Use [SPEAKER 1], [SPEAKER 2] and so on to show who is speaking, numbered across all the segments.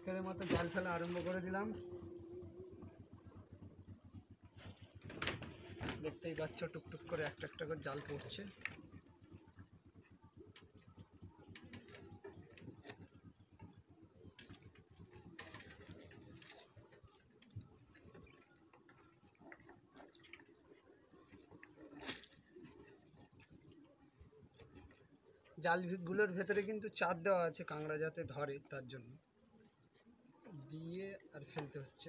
[SPEAKER 1] আজকের মতো জাল ফেলা আরম্ভ করে দিলাম। দেখতেই পাচ্ছ টুকটুক করে একটা একটা করে জাল পড়ছে। জালগুলোর ভেতরে কিন্তু চার দেওয়া আছে কাঁকড়া যাতে ধরে, তার জন্য দিয়ে আর ফেলতে হচ্ছে।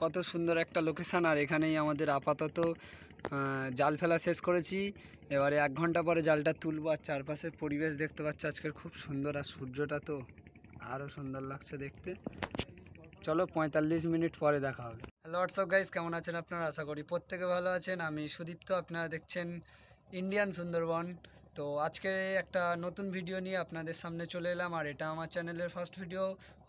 [SPEAKER 1] কত সুন্দর একটা লোকেশান, আর এখানেই আমাদের আপাতত জাল ফেলা শেষ করেছি। এবারে 1 ঘন্টা পরে জালটা তুলবো। আর চারপাশের পরিবেশ দেখতে পাচ্ছ আজকের খুব সুন্দর, আর সূর্যটা তো আরও সুন্দর লাগছে দেখতে। চলো 45 মিনিট পরে দেখা হবে। হ্যালো হোয়াটসঅ্যাপ গাইস, কেমন আছেন আপনারা? আশা করি প্রত্যেকে ভালো আছেন। আমি সুদীপ্ত, আপনারা দেখছেন ইন্ডিয়ান সুন্দরবন। তো আজকে একটা নতুন ভিডিও নিয়ে আপনাদের সামনে চলে এলাম, আর এটা আমার চ্যানেলের ফার্স্ট ভিডিও।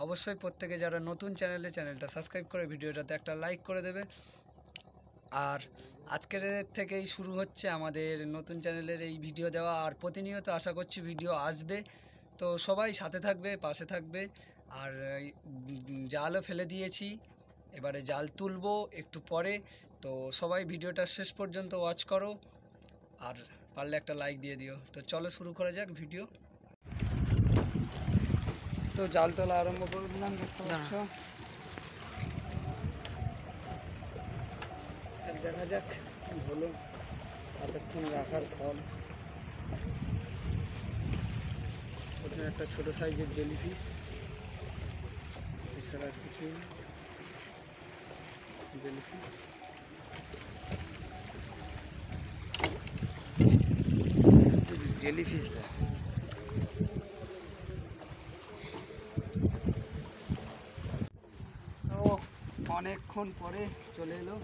[SPEAKER 1] অবশ্যই প্রত্যেকে যারা নতুন চ্যানেলটা সাবস্ক্রাইব করে ভিডিওটাতে একটা লাইক করে দেবে। আর আজকের থেকেই শুরু হচ্ছে আমাদের নতুন চ্যানেলের এই ভিডিও দেওয়া, আর প্রতিনিয়ত আশা করছি ভিডিও আসবে। তো সবাই সাথে থাকবে, পাশে থাকবে। আর জালও ফেলে দিয়েছি, এবারে জাল তুলবো একটু পরে। তো সবাই ভিডিওটা শেষ পর্যন্ত ওয়াচ করো, আর পারলে একটা লাইক দিয়ে দিও। তো চলো শুরু করা যাক ভিডিও। তো জাল তোলা আরম্ভ করে দিলাম, দেখতে পাচ্ছ। দেখা যাক হলো এতক্ষণ রাখার ফল। প্রথমে একটা ছোট সাইজের জেলিফিশ, এছাড়া আর কিছুই না। জেলিফিশ জেলিফিশ দেখ। ও অনেকক্ষণ পরে চলে এলো,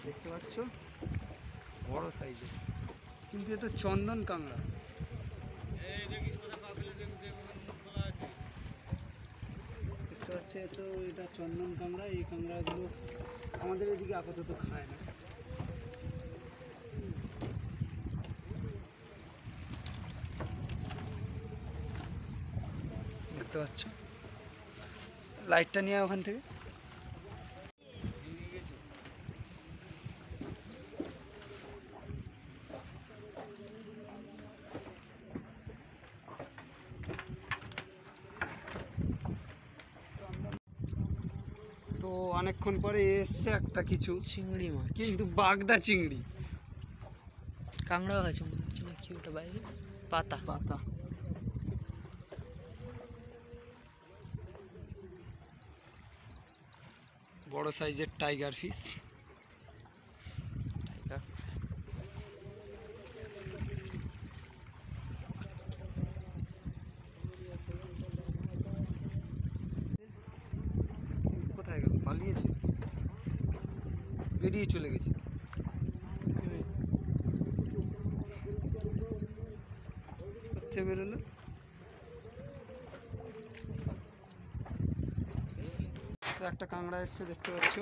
[SPEAKER 1] দেখতে পাচ্ছ বড় সাইজের, কিন্তু এ তো চন্দন কাঁকড়া। দেখতে পাচ্ছে তো, এটা চন্দন কাঁকড়া। এই কাঁকড়াগুলো আমাদের এদিকে আপাতত খায় না। দেখতে পাচ্ছ, লাইটটা নিয়ে ওখান থেকে। তো অনেকক্ষণ পরে এসছে একটা কিছু
[SPEAKER 2] চিংড়ি মাছ,
[SPEAKER 1] কিন্তু বাগদা চিংড়ি।
[SPEAKER 2] কাঁকড়া আছে মনে হচ্ছে না কি ওটা বাইরে? পাতা
[SPEAKER 1] পাতা। বড় সাইজের টাইগার ফিশ। কোথায় গেল? পালিয়েছে, বেরিয়ে চলে গেছে। কোথায় বেরোলো? তো একটা কাঁকড়া এসছে, দেখতে পাচ্ছ।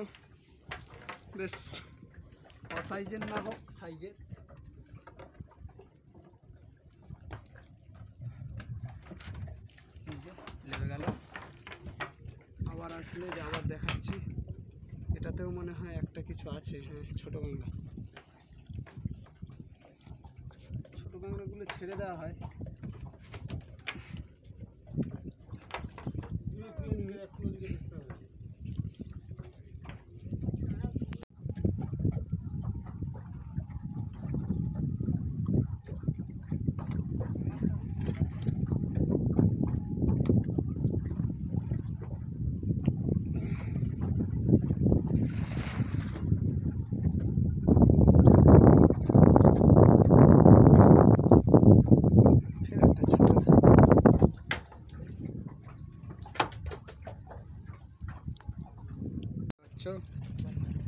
[SPEAKER 1] বেশ অসাইজের না হোক, সাইজের। লেগে গেল। আবার আসলে আবার দেখাচ্ছি। এটাতেও মনে হয় একটা কিছু আছে। হ্যাঁ, ছোট কাঁকড়া। ছোট কাঁকড়াগুলো ছেড়ে দেওয়া হয়।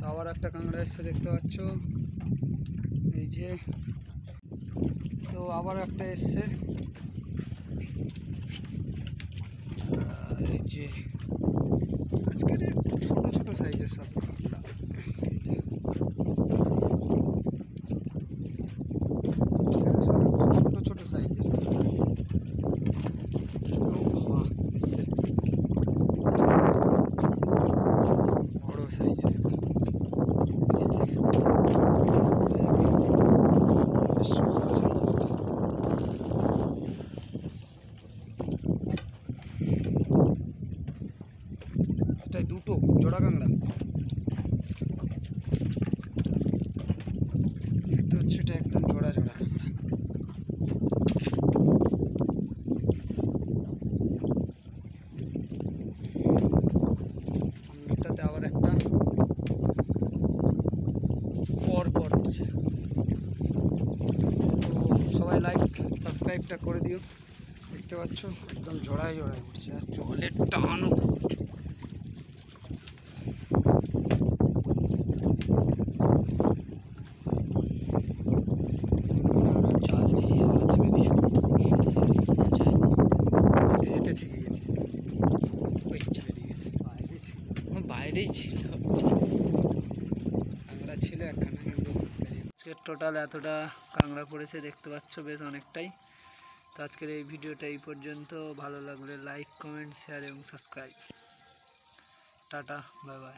[SPEAKER 1] আবার একটা কাঁকড়া এসছে, দেখতে পাচ্ছ। এই যে, তো আবার একটা এসছে। এই যে আজকের একটু ছোট ছোট সাইজের সব কাঁকড়া। এই যে আজকের সব একটু ছোট ছোট সাইজের। ও বাবা, এসছে বড় সাইজের নিচ থেকে। বেশ ভালো সাইজের। এটাই দুটো জোড়া কাঁকড়া দেখতে হচ্ছে, এটা একদম জোড়া জোড়া কাঁকড়া। সামনেরটাতে আবার একটা পর পর উঠছে। তো সবাই লাইক সাবস্ক্রাইবটা করে দিও। দেখতে পাচ্ছ একদম জোড়ায় জোড়ায় উঠছে, আর জলের টানও খুব। এতে থেকে গেছে, বেরিয়ে গেছে।
[SPEAKER 2] বাইরেই ছিল।
[SPEAKER 1] কাঁকড়া ছিল একখানা, কিন্তু আজকের টোটাল এতটা কাঁকড়া পড়েছে দেখতে পাচ্ছ, বেশ অনেকটাই। তো আজকের এই ভিডিওটা এই পর্যন্ত। ভালো লাগলে লাইক, কমেন্ট, শেয়ার এবং সাবস্ক্রাইব। Tata, bye bye.